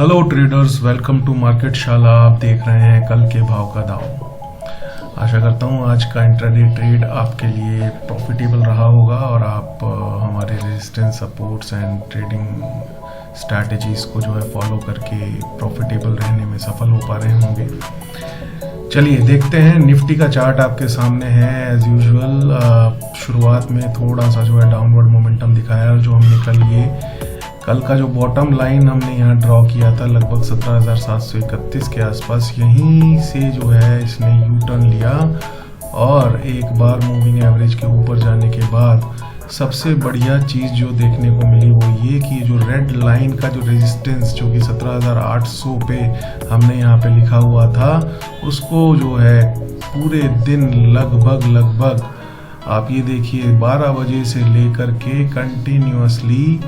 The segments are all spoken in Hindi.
Hello traders, welcome to Market Shala. आप देख रहे हैं कल के भाव का दाव। आशा करता हूँ आज का इंट्राडे ट्रेड आपके लिए प्रॉफिटेबल रहा होगा और आप हमारे resistance, supports and trading strategies को जो है फॉलो करके प्रॉफिटेबल रहने में सफल हो पा रहे होंगे। चलिए देखते हैं। निफ्टी का चार्ट आपके सामने है एज यूजुअल। शुरुआत में थोड़ा सा जो है डाउनवर्ड मोमेंटम दिखाया, जो हमने कल का जो बॉटम लाइन हमने यहाँ ड्रॉ किया था लगभग 17,731 के आसपास, यहीं से जो है इसने यू टर्न लिया और एक बार मूविंग एवरेज के ऊपर जाने के बाद सबसे बढ़िया चीज़ जो देखने को मिली वो ये कि जो रेड लाइन का जो रेजिस्टेंस जो कि 17,800 पे हमने यहाँ पे लिखा हुआ था, उसको जो है पूरे दिन लगभग आप ये देखिए 12 बजे से लेकर के कंटिन्यूअसली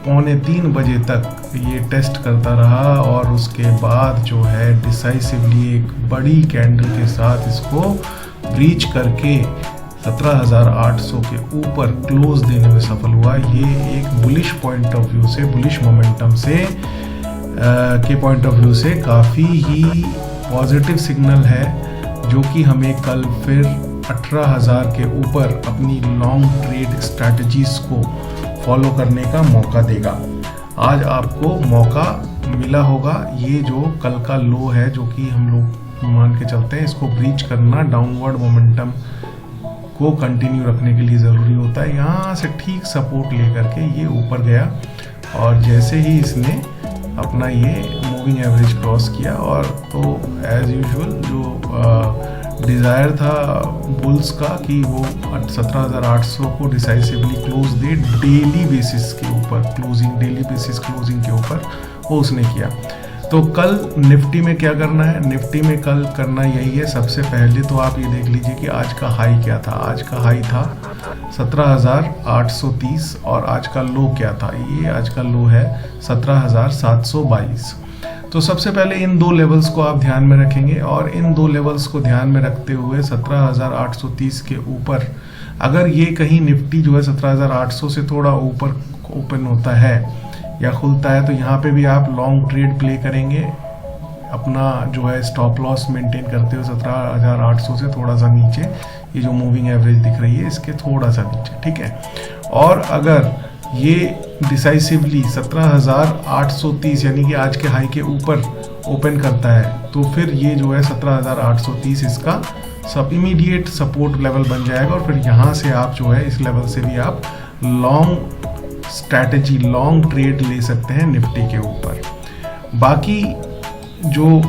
2:45 बजे तक ये टेस्ट करता रहा और उसके बाद जो है डिसाइसिवली एक बड़ी कैंडल के साथ इसको ब्रीच करके 17,800 के ऊपर क्लोज देने में सफल हुआ। ये एक बुलिश पॉइंट ऑफ व्यू से, बुलिश मोमेंटम से के पॉइंट ऑफ व्यू से काफ़ी ही पॉजिटिव सिग्नल है, जो कि हमें कल फिर 18,000 के ऊपर अपनी लॉन्ग ट्रेड स्ट्रैटेजीज को फॉलो करने का मौका देगा। आज आपको मौका मिला होगा। ये जो कल का लो है, जो कि हम लोग मान के चलते हैं, इसको ब्रीच करना डाउनवर्ड मोमेंटम को कंटिन्यू रखने के लिए ज़रूरी होता है। यहाँ से ठीक सपोर्ट लेकर के ये ऊपर गया और जैसे ही इसने अपना ये मूविंग एवरेज क्रॉस किया और तो एज यूजुअल जो डिज़ायर था बुल्स का कि वो 17,800 को डिसाइसिवली क्लोज दे डेली बेसिस के ऊपर, डेली बेसिस क्लोजिंग के ऊपर, वो उसने किया। तो कल निफ्टी में क्या करना है? निफ्टी में कल करना यही है। सबसे पहले तो आप ये देख लीजिए कि आज का हाई क्या था। आज का हाई था 17,830 और आज का लो क्या था? ये आज का लो है 17,722। तो सबसे पहले इन दो लेवल्स को आप ध्यान में रखेंगे और इन दो लेवल्स को ध्यान में रखते हुए 17,830 के ऊपर अगर ये कहीं निफ्टी जो है 17,800 से थोड़ा ऊपर ओपन होता है या खुलता है, तो यहाँ पे भी आप लॉन्ग ट्रेड प्ले करेंगे, अपना जो है स्टॉप लॉस मेंटेन करते हुए 17,800 से थोड़ा सा नीचे, ये जो मूविंग एवरेज दिख रही है इसके थोड़ा सा नीचे, ठीक है। और अगर ये डिसाइसिवली 17,830 यानी कि आज के हाई के ऊपर ओपन करता है, तो फिर ये जो है 17,830 इसका सब इमीडिएट सपोर्ट लेवल बन जाएगा और फिर यहाँ से आप जो है इस लेवल से भी आप लॉन्ग स्ट्रैटेजी, लॉन्ग ट्रेड ले सकते हैं निफ्टी के ऊपर। बाकी जो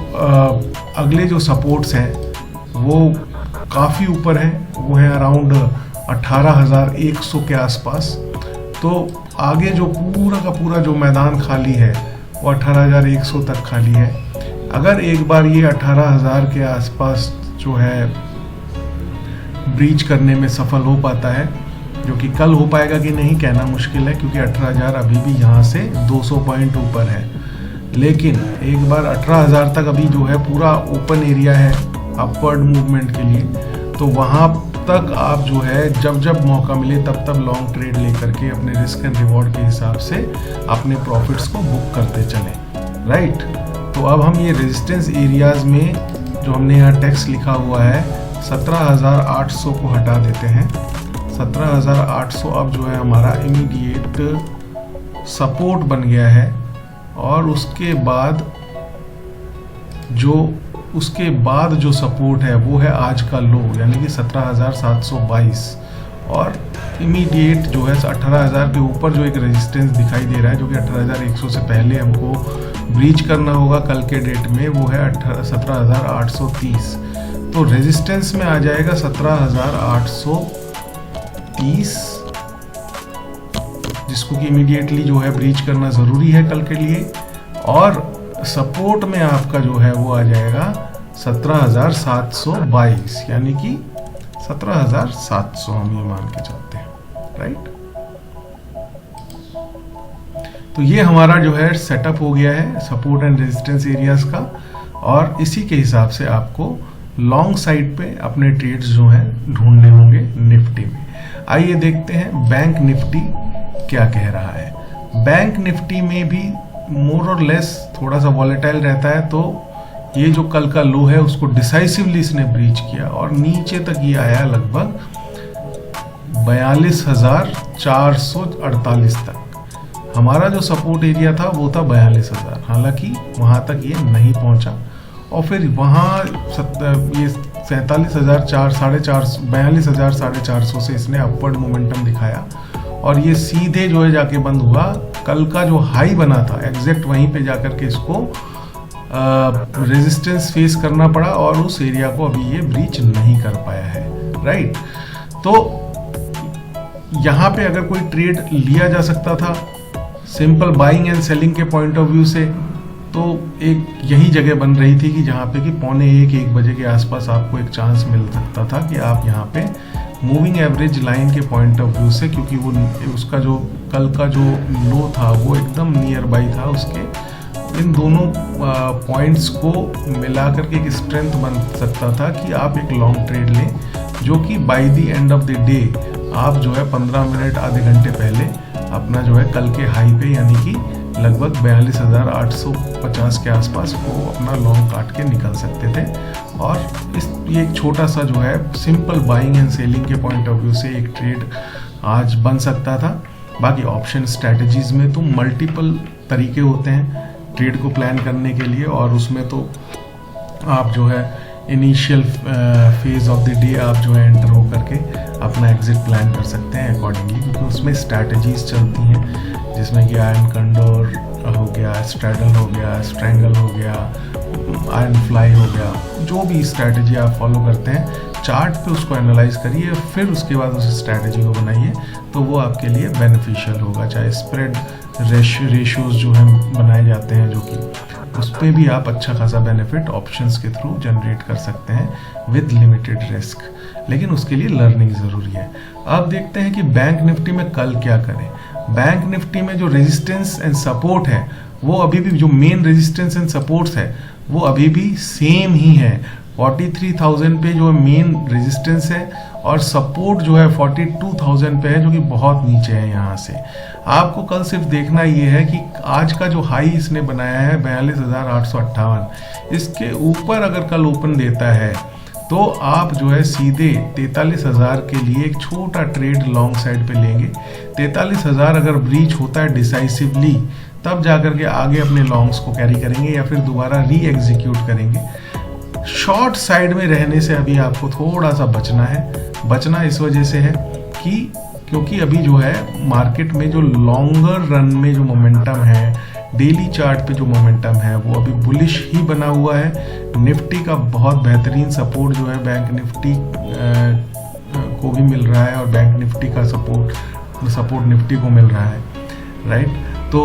अगले जो सपोर्ट्स हैं वो काफ़ी ऊपर हैं, वो हैं अराउंड 18,100 के आसपास। तो आगे जो पूरा का पूरा जो मैदान खाली है वो 18,100 तक खाली है। अगर एक बार ये 18,000 के आसपास जो है ब्रीच करने में सफल हो पाता है, जो कि कल हो पाएगा कि नहीं कहना मुश्किल है, क्योंकि 18,000 अभी भी यहाँ से 200 पॉइंट ऊपर है। लेकिन एक बार 18,000 तक अभी जो है पूरा ओपन एरिया है अपवर्ड मूवमेंट के लिए, तो वहाँ तक आप जो है जब मौका मिले तब लॉन्ग ट्रेड लेकर के अपने रिस्क एंड रिवॉर्ड के हिसाब से अपने प्रॉफिट्स को बुक करते चलें, राइट। तो अब हम ये रेजिस्टेंस एरियाज में जो हमने यहाँ टेक्स्ट लिखा हुआ है 17,800 को हटा देते हैं। 17,800 अब जो है हमारा इमीडिएट सपोर्ट बन गया है और उसके बाद जो सपोर्ट है वो है आज का लो, यानी कि 17,722 और इमीडिएट जो है 18,000 के ऊपर जो एक रेजिस्टेंस दिखाई दे रहा है, जो कि 18,100 से पहले हमको ब्रीच करना होगा कल के डेट में, वो है 17,830। तो रेजिस्टेंस में आ जाएगा 17,830, जिसको कि इमीडिएटली जो है ब्रीच करना ज़रूरी है कल के लिए। और सपोर्ट में आपका जो है वो आ जाएगा 17,722, यानी कि 17,700 हम ये मान के चलते हैं, राइट। तो ये हमारा जो है सेटअप हो गया है सपोर्ट एंड रेजिस्टेंस एरियाज का, और इसी के हिसाब से आपको लॉन्ग साइड पे अपने ट्रेड्स जो हैं ढूंढने होंगे निफ्टी में। आइए देखते हैं बैंक निफ्टी क्या कह रहा है। बैंक निफ्टी में भी मोर और लेस थोड़ा सा वॉलेटाइल रहता है, तो ये जो कल का लो है उसको डिसाइसिवली इसने ब्रीच किया और नीचे तक ये आया लगभग 42,448 तक। हमारा जो सपोर्ट एरिया था वो था 42,000, हालांकि वहां तक ये नहीं पहुंचा और फिर वहां ये 42,450 से इसने अपवर्ड मोमेंटम दिखाया और ये सीधे जो है जाके बंद हुआ। कल का जो हाई बना था एग्जैक्ट वहीं पे जाकर के इसको रेजिस्टेंस फेस करना पड़ा और उस एरिया को अभी ये ब्रीच नहीं कर पाया है, राइट। तो यहाँ पे अगर कोई ट्रेड लिया जा सकता था सिंपल बाइंग एंड सेलिंग के पॉइंट ऑफ व्यू से, तो एक यही जगह बन रही थी कि जहाँ पे कि 1:45 बजे के आसपास आपको एक चांस मिल सकता था कि आप यहाँ पे मूविंग एवरेज लाइन के पॉइंट ऑफ व्यू से, क्योंकि वो उसका जो कल का जो लो था वो एकदम नियर बाई था उसके, इन दोनों पॉइंट्स को मिला करके एक स्ट्रेंथ बन सकता था कि आप एक लॉन्ग ट्रेड लें, जो कि by the end of the day आप जो है 15 मिनट आधे घंटे पहले अपना जो है कल के हाई पे यानी कि लगभग 42,850 के आसपास वो अपना लॉन्ग काट के निकल सकते थे। और ये एक छोटा सा जो है सिंपल बाइंग एंड सेलिंग के पॉइंट ऑफ व्यू से एक ट्रेड आज बन सकता था। बाकी ऑप्शन स्ट्रैटेजीज में तो मल्टीपल तरीके होते हैं ट्रेड को प्लान करने के लिए, और उसमें तो आप जो है initial phase of the day आप जो है एंटर हो करके अपना एग्जिट प्लान कर सकते हैं अकॉर्डिंगली, क्योंकि उसमें स्ट्रैटेजीज चलती हैं जिसमें कि आयरन कंडोर हो गया, स्ट्रैडल हो गया, स्ट्रैंगल हो गया, आयरन फ्लाई हो गया, जो भी स्ट्रैटेजी आप फॉलो करते हैं चार्ट पे उसको एनालाइज करिए, फिर उसके बाद उस स्ट्रैटेजी को बनाइए, तो वो आपके लिए बेनिफिशियल होगा। चाहे स्प्रेड रेशियोज जो हैं बनाए जाते हैं, जो कि उस पर भी आप अच्छा खासा बेनिफिट ऑप्शंस के थ्रू जनरेट कर सकते हैं विद लिमिटेड रिस्क, लेकिन उसके लिए लर्निंग ज़रूरी है। अब देखते हैं कि बैंक निफ्टी में कल क्या करें। बैंक निफ्टी में जो रेजिस्टेंस एंड सपोर्ट है वो अभी भी, जो मेन रेजिस्टेंस एंड सपोर्ट्स है वो अभी भी सेम ही है। 43,000 पे जो मेन रेजिस्टेंस है और सपोर्ट जो है 42,000 पे है, जो कि बहुत नीचे है यहाँ से। आपको कल सिर्फ देखना ये है कि आज का जो हाई इसने बनाया है 42,858, इसके ऊपर अगर कल ओपन देता है तो आप जो है सीधे 43,000 के लिए एक छोटा ट्रेड लॉन्ग साइड पे लेंगे। 43,000 अगर ब्रीच होता है डिसाइसिवली, तब जाकर के आगे अपने लॉन्ग्स को कैरी करेंगे या फिर दोबारा री एग्जीक्यूट करेंगे। शॉर्ट साइड में रहने से अभी आपको थोड़ा सा बचना है। बचना इस वजह से है कि क्योंकि अभी जो है मार्केट में जो लॉन्गर रन में जो मोमेंटम है, डेली चार्ट पे जो मोमेंटम है वो अभी बुलिश ही बना हुआ है। निफ्टी का बहुत बेहतरीन सपोर्ट जो है बैंक निफ्टी को भी मिल रहा है और बैंक निफ्टी का सपोर्ट निफ्टी को मिल रहा है, राइट। तो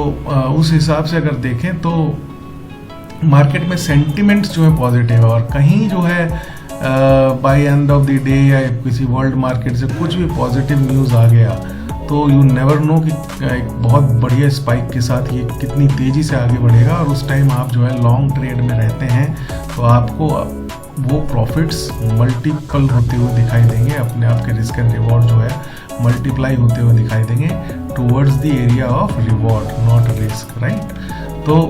उस हिसाब से अगर देखें तो मार्केट में सेंटिमेंट्स जो है पॉजिटिव है, और कहीं जो है by end of the day या किसी वर्ल्ड मार्केट से कुछ भी पॉजिटिव न्यूज़ आ गया तो यू नेवर नो कि एक बहुत बढ़िया स्पाइक के साथ ये कितनी तेज़ी से आगे बढ़ेगा, और उस टाइम आप जो है लॉन्ग ट्रेड में रहते हैं तो आपको वो प्रॉफिट्स मल्टीपल होते हुए दिखाई देंगे, अपने आप के रिस्क एंड रिवॉर्ड जो है मल्टीप्लाई होते हुए दिखाई देंगे towards the area of reward not risk, right. तो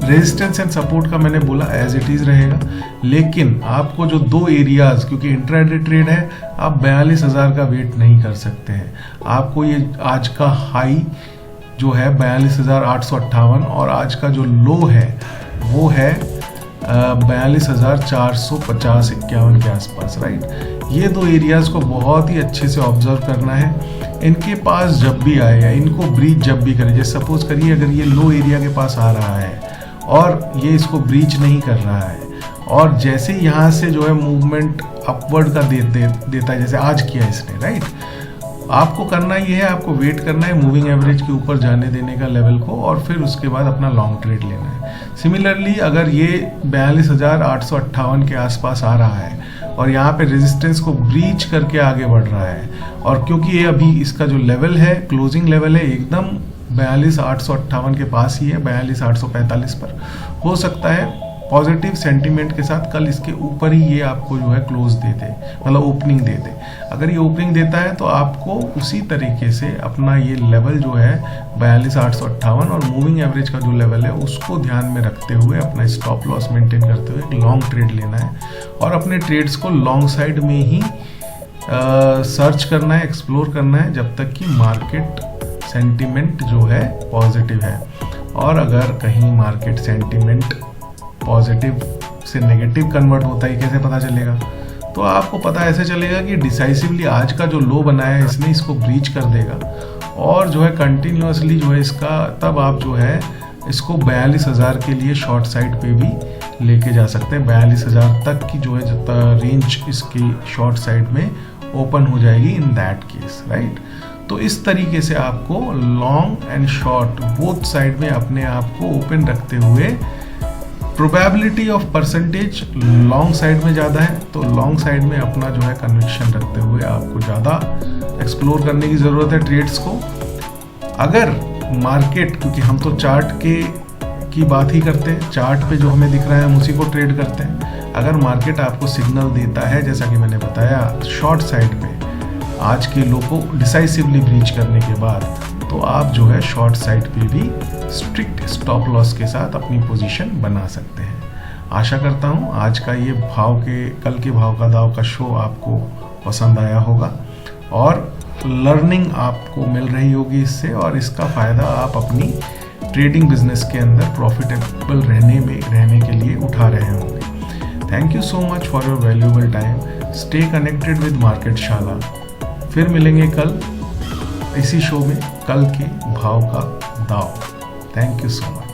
रेजिस्टेंस एंड सपोर्ट का मैंने बोला एज इट इज रहेगा, लेकिन आपको जो दो एरियाज, क्योंकि इंट्राडे ट्रेड है, आप 42,000 का वेट नहीं कर सकते हैं। आपको ये आज का हाई जो है 42,858 और आज का जो लो है वो है 42,450-51 के आसपास, राइट। ये दो एरियाज को बहुत ही अच्छे से ऑब्जर्व करना है। इनके पास जब भी आएगा, इनको ब्रीच जब भी करे, जैसे सपोज करिए अगर ये लो एरिया के पास आ रहा है और ये इसको ब्रीच नहीं कर रहा है, और जैसे यहाँ से जो है मूवमेंट अपवर्ड का देता है जैसे आज किया इसने, राइट। आपको करना ये है, आपको वेट करना है मूविंग एवरेज के ऊपर जाने देने का लेवल को, और फिर उसके बाद अपना लॉन्ग ट्रेड लेना है। सिमिलरली अगर ये 42,858 के आसपास आ रहा है और यहाँ पे रेजिस्टेंस को ब्रीच करके आगे बढ़ रहा है, और क्योंकि ये अभी इसका जो लेवल है, क्लोजिंग लेवल है एकदम 42,858 के पास ही है, 42,845 पर, हो सकता है पॉजिटिव सेंटीमेंट के साथ कल इसके ऊपर ही ये आपको जो है क्लोज दे दे, मतलब ओपनिंग दे दे। अगर ये ओपनिंग देता है तो आपको उसी तरीके से अपना ये लेवल जो है 42,858 और मूविंग एवरेज का जो लेवल है उसको ध्यान में रखते हुए अपना स्टॉप लॉस मेंटेन करते हुए एक लॉन्ग ट्रेड लेना है और अपने ट्रेड्स को लॉन्ग साइड में ही सर्च करना है, एक्सप्लोर करना है जब तक कि मार्केट सेंटीमेंट जो है पॉजिटिव है। और अगर कहीं मार्केट सेंटीमेंट पॉजिटिव से नेगेटिव कन्वर्ट होता है, कैसे पता चलेगा? तो आपको पता ऐसे चलेगा कि डिसाइसिवली आज का जो लो बनाया है इसने इसको ब्रीच कर देगा और जो है कंटिन्यूसली जो है इसका, तब आप जो है इसको 42,000 के लिए शॉर्ट साइड पे भी लेके जा सकते हैं। 42,000 तक की जो है रेंज इसकी शॉर्ट साइड में ओपन हो जाएगी इन दैट केस, राइट। तो इस तरीके से आपको long and short both side में अपने आप को ओपन रखते हुए probability of percentage long side में ज़्यादा है तो लॉन्ग साइड में अपना जो है कन्विक्शन रखते हुए आपको ज़्यादा एक्सप्लोर करने की ज़रूरत है ट्रेड्स को। अगर मार्केट, क्योंकि हम तो चार्ट की बात ही करते हैं, चार्ट पे जो हमें दिख रहा है हम उसी को ट्रेड करते हैं। अगर मार्केट आपको सिग्नल देता है जैसा कि मैंने बताया शॉर्ट साइड में आज के लो को डिसाइसिवली ब्रीच करने के बाद, तो आप जो है शॉर्ट साइड पे भी स्ट्रिक्ट स्टॉप लॉस के साथ अपनी पोजीशन बना सकते हैं। आशा करता हूँ आज का ये कल के भाव का दाव का शो आपको पसंद आया होगा और लर्निंग आपको मिल रही होगी इससे, और इसका फ़ायदा आप अपनी ट्रेडिंग बिजनेस के अंदर प्रॉफिटेबल रहने के लिए उठा रहे होंगे। Thank you so much for your valuable time. Stay connected with market शाला। फिर मिलेंगे कल इसी शो में, कल के भाव का दाव। Thank you so much.